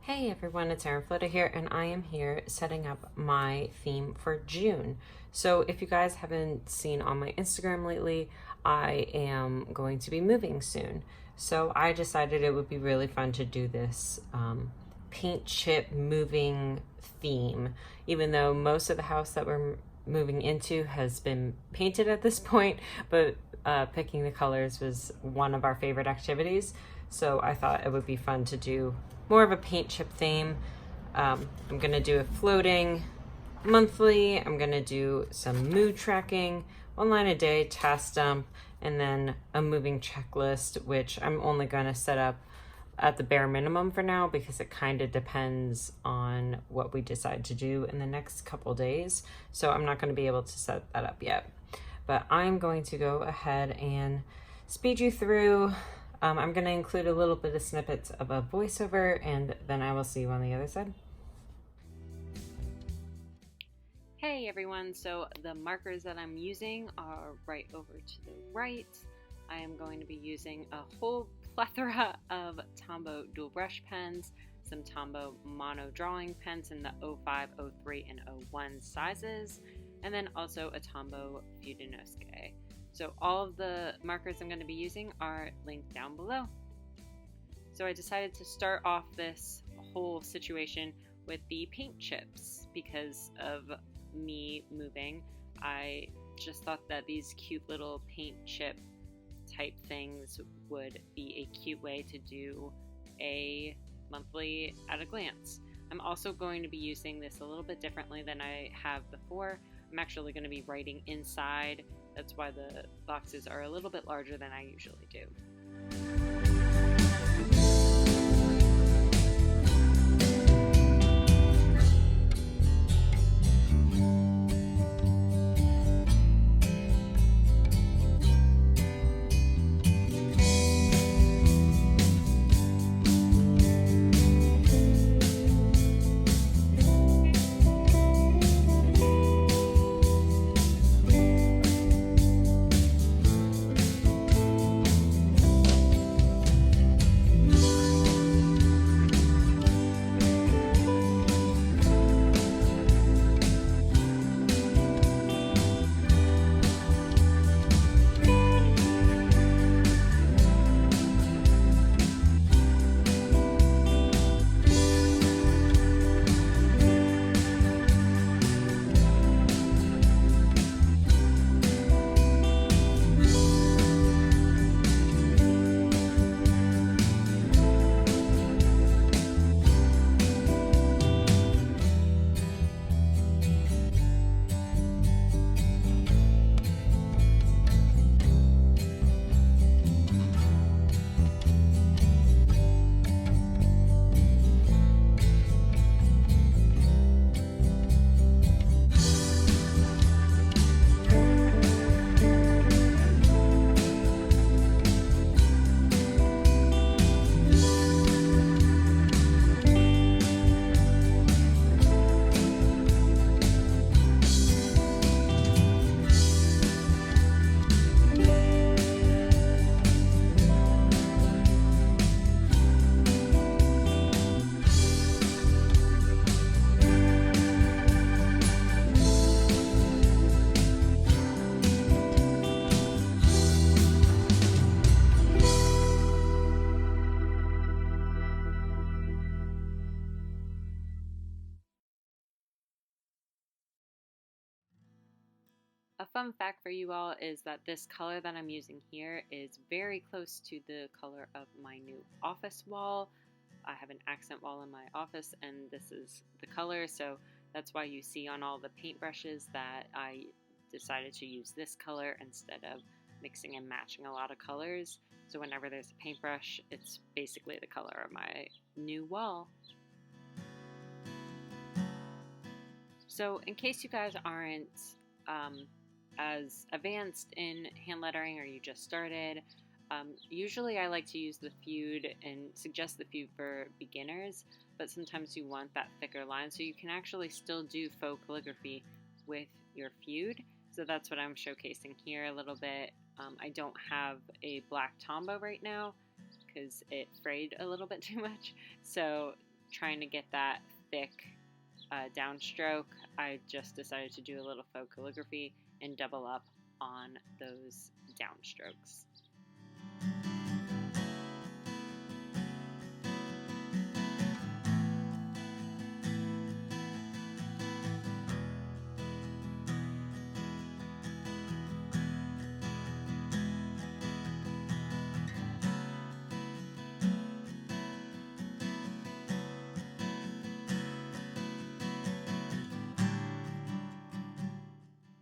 Hey everyone, it's Erin Flota here, and I am here setting up my theme for June. So if you guys haven't seen on my Instagram lately, I am going to be moving soon. So I decided it would be really fun to do this paint chip moving theme, even though most of the house that we're moving into has been painted at this point, but picking the colors was one of our favorite activities. So I thought it would be fun to do more of a paint chip theme. I'm gonna do a floating monthly. I'm gonna do some mood tracking, 1 line a day, task dump, and then a moving checklist, which I'm only gonna set up at the bare minimum for now because it kind of depends on what we decide to do in the next couple days. So I'm not gonna be able to set that up yet. But I'm going to go ahead and speed you through. I'm going to include a little bit of snippets of a voiceover, and then I will see you on the other side. Hey everyone, so the markers that I'm using are right over to the right. I am going to be using a whole plethora of Tombow dual brush pens, some Tombow mono drawing pens in the 05, 03, and 01 sizes, and then also a Tombow Fudenosuke. So all of the markers I'm going to be using are linked down below. So I decided to start off this whole situation with the paint chips because of me moving. I just thought that these cute little paint chip type things would be a cute way to do a monthly at a glance. I'm also going to be using this a little bit differently than I have before. I'm actually going to be writing inside. That's why the boxes are a little bit larger than I usually do. A fun fact for you all is that this color that I'm using here is very close to the color of my new office wall. I have an accent wall in my office and this is the color, so that's why you see on all the paintbrushes that I decided to use this color instead of mixing and matching a lot of colors. So whenever there's a paintbrush, it's basically the color of my new wall. So in case you guys aren't as advanced in hand lettering or you just started, usually I like to use the Fude and suggest the Fude for beginners, but sometimes you want that thicker line, so you can actually still do faux calligraphy with your Fude. So that's what I'm showcasing here a little bit. I don't have a black Tombow right now because it frayed a little bit too much, so trying to get that thick downstroke, I just decided to do a little faux calligraphy and double up on those downstrokes.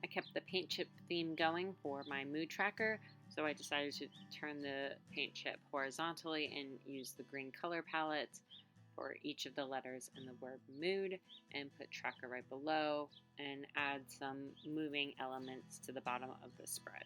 I kept the paint chip theme going for my mood tracker, so I decided to turn the paint chip horizontally and use the green color palette for each of the letters in the word mood, and put tracker right below and add some moving elements to the bottom of the spread.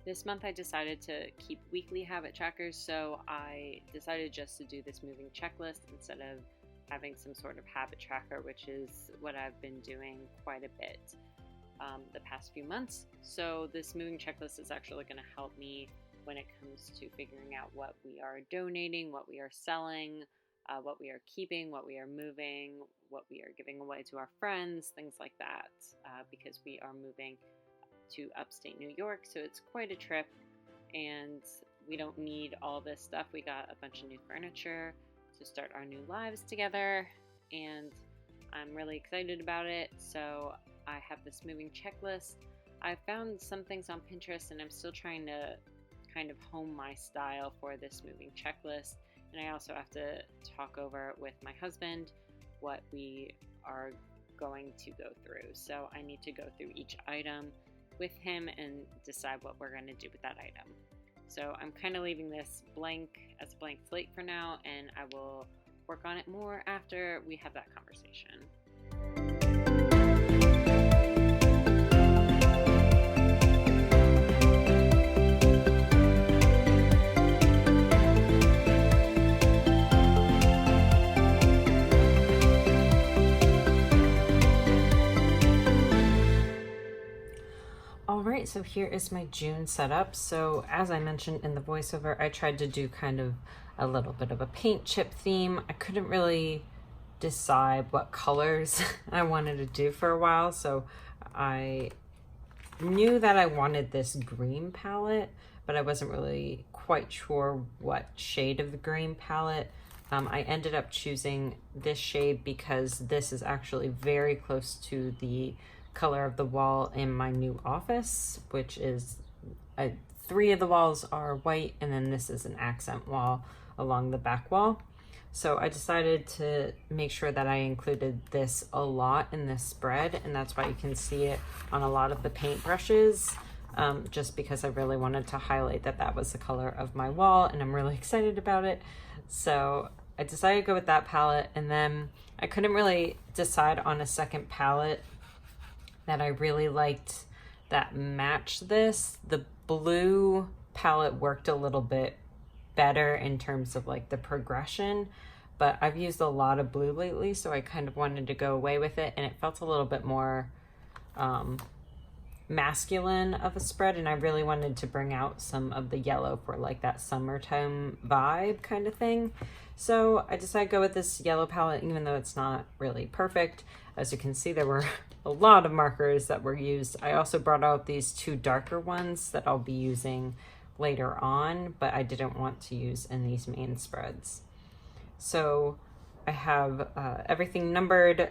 This month I decided to keep weekly habit trackers, so I decided just to do this moving checklist instead of having some sort of habit tracker, which is what I've been doing quite a bit the past few months. So this moving checklist is actually going to help me when it comes to figuring out what we are donating, what we are selling, what we are keeping, what we are moving, what we are giving away to our friends, things like that, because we are moving to upstate New York, so it's quite a trip, and we don't need all this stuff. We got a bunch of new furniture to start our new lives together, and I'm really excited about it. So I have this moving checklist. I found some things on Pinterest, and I'm still trying to kind of hone my style for this moving checklist, and I also have to talk over with my husband what we are going to go through. So I need to go through each item with him and decide what we're going to do with that item. So I'm kind of leaving this blank as a blank slate for now, and I will work on it more after we have that conversation. Alright, so here is my June setup. So as I mentioned in the voiceover, I tried to do kind of a little bit of a paint chip theme. I couldn't really decide what colors I wanted to do for a while, so I knew that I wanted this green palette, but I wasn't really quite sure what shade of the green palette. I ended up choosing this shade because this is actually very close to the color of the wall in my new office, which is 3 of the walls are white, and then this is an accent wall along the back wall. So I decided to make sure that I included this a lot in this spread, and that's why you can see it on a lot of the paint brushes, just because I really wanted to highlight that that was the color of my wall, and I'm really excited about it. So I decided to go with that palette, and then I couldn't really decide on a second palette that I really liked that matched this. The blue palette worked a little bit better in terms of like the progression, but I've used a lot of blue lately, so I kind of wanted to go away with it, and it felt a little bit more masculine of a spread, and I really wanted to bring out some of the yellow for like that summertime vibe kind of thing. So I decided to go with this yellow palette, even though it's not really perfect. As you can see, there were a lot of markers that were used. I also brought out these 2 darker ones that I'll be using later on, but I didn't want to use in these main spreads. So I have everything numbered.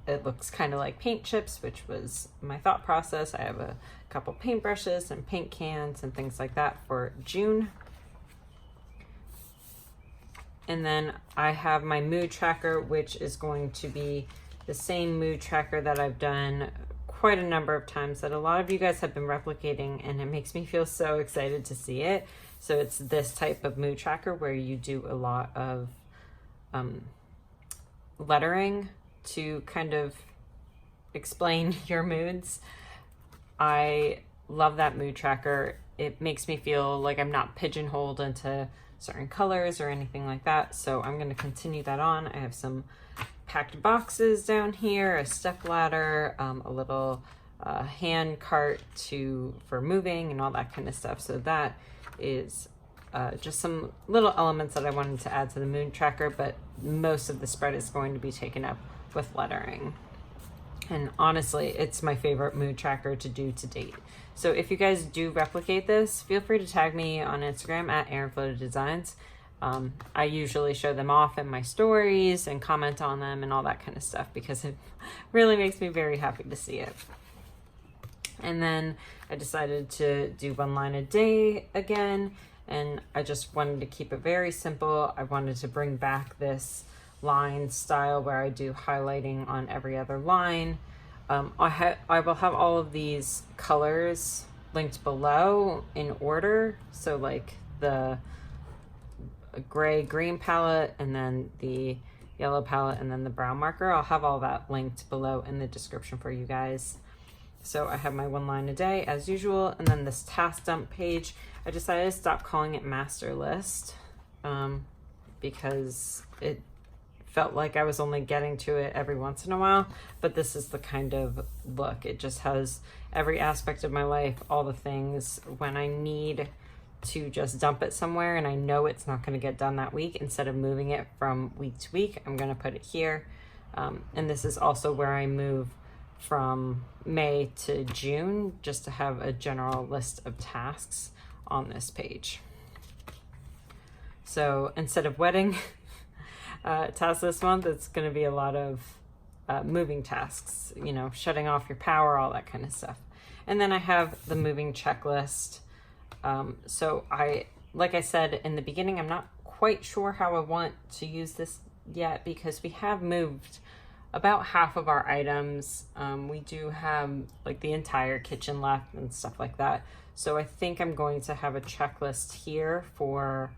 It looks kind of like paint chips, which was my thought process. I have a couple paintbrushes and paint cans and things like that for June. And then I have my mood tracker, which is going to be the same mood tracker that I've done quite a number of times, that a lot of you guys have been replicating, and it makes me feel so excited to see it. So it's this type of mood tracker where you do a lot of lettering to kind of explain your moods. I love that mood tracker. It makes me feel like I'm not pigeonholed into certain colors or anything like that. So I'm going to continue that on. I have some packed boxes down here, a step ladder, a little hand cart for moving and all that kind of stuff. So that is just some little elements that I wanted to add to the mood tracker, but most of the spread is going to be taken up with lettering. And honestly, it's my favorite mood tracker to do to date. So if you guys do replicate this, feel free to tag me on Instagram at erinflodesigns. I usually show them off in my stories and comment on them and all that kind of stuff, because it really makes me very happy to see it. And then I decided to do 1 line a day again, and I just wanted to keep it very simple. I wanted to bring back this line style where I do highlighting on every other line. I will have all of these colors linked below in order. So like the gray-green palette, and then the yellow palette, and then the brown marker. I'll have all that linked below in the description for you guys. So I have my 1 line a day as usual, and then this task dump page, I decided to stop calling it master list because it felt like I was only getting to it every once in a while, but this is the kind of look. It just has every aspect of my life, all the things when I need to just dump it somewhere and I know it's not going to get done that week. Instead of moving it from week to week, I'm going to put it here. And this is also where I move from May to June, just to have a general list of tasks on this page. So instead of wedding tasks this month, it's going to be a lot of moving tasks, you know, shutting off your power, all that kind of stuff. And then I have the moving checklist. So like I said in the beginning, I'm not quite sure how I want to use this yet, because we have moved about half of our items. We do have like the entire kitchen left and stuff like that. So I think I'm going to have a checklist here for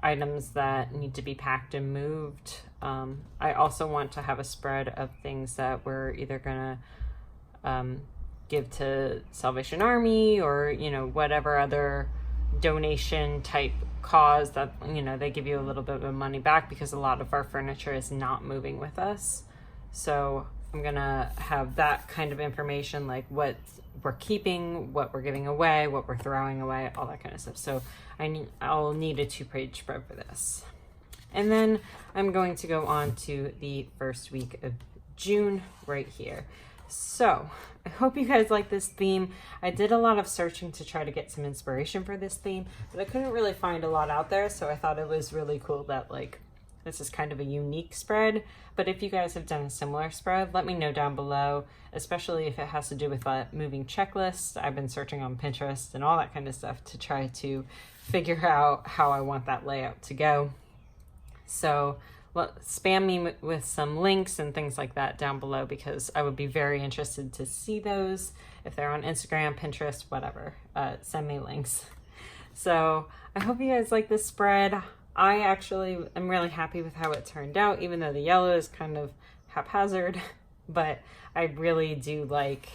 items that need to be packed and moved. I also want to have a spread of things that we're either gonna give to Salvation Army, or, you know, whatever other donation type cause that, you know, they give you a little bit of money back, because a lot of our furniture is not moving with us. So I'm gonna have that kind of information, like what we're keeping, what we're giving away, what we're throwing away, all that kind of stuff. So I'll need a 2-page spread for this. And then I'm going to go on to the first week of June right here. So I hope you guys like this theme. I did a lot of searching to try to get some inspiration for this theme, but I couldn't really find a lot out there. So I thought it was really cool that like This is kind of a unique spread, but if you guys have done a similar spread, let me know down below, especially if it has to do with moving checklists. I've been searching on Pinterest and all that kind of stuff to try to figure out how I want that layout to go. So spam me with some links and things like that down below, because I would be very interested to see those. If they're on Instagram, Pinterest, whatever, send me links. So I hope you guys like this spread. I actually am really happy with how it turned out, even though the yellow is kind of haphazard, but I really do like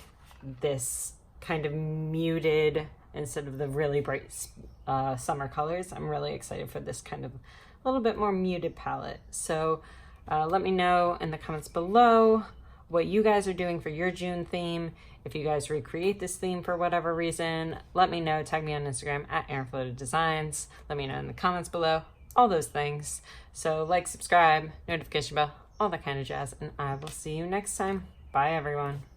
this kind of muted instead of the really bright summer colors. I'm really excited for this kind of a little bit more muted palette. So let me know in the comments below what you guys are doing for your June theme. If you guys recreate this theme for whatever reason, let me know. Tag me on Instagram at AaronFloaterDesigns. Let me know in the comments below. All those things. So like, subscribe, notification bell, all that kind of jazz, and I will see you next time. Bye everyone.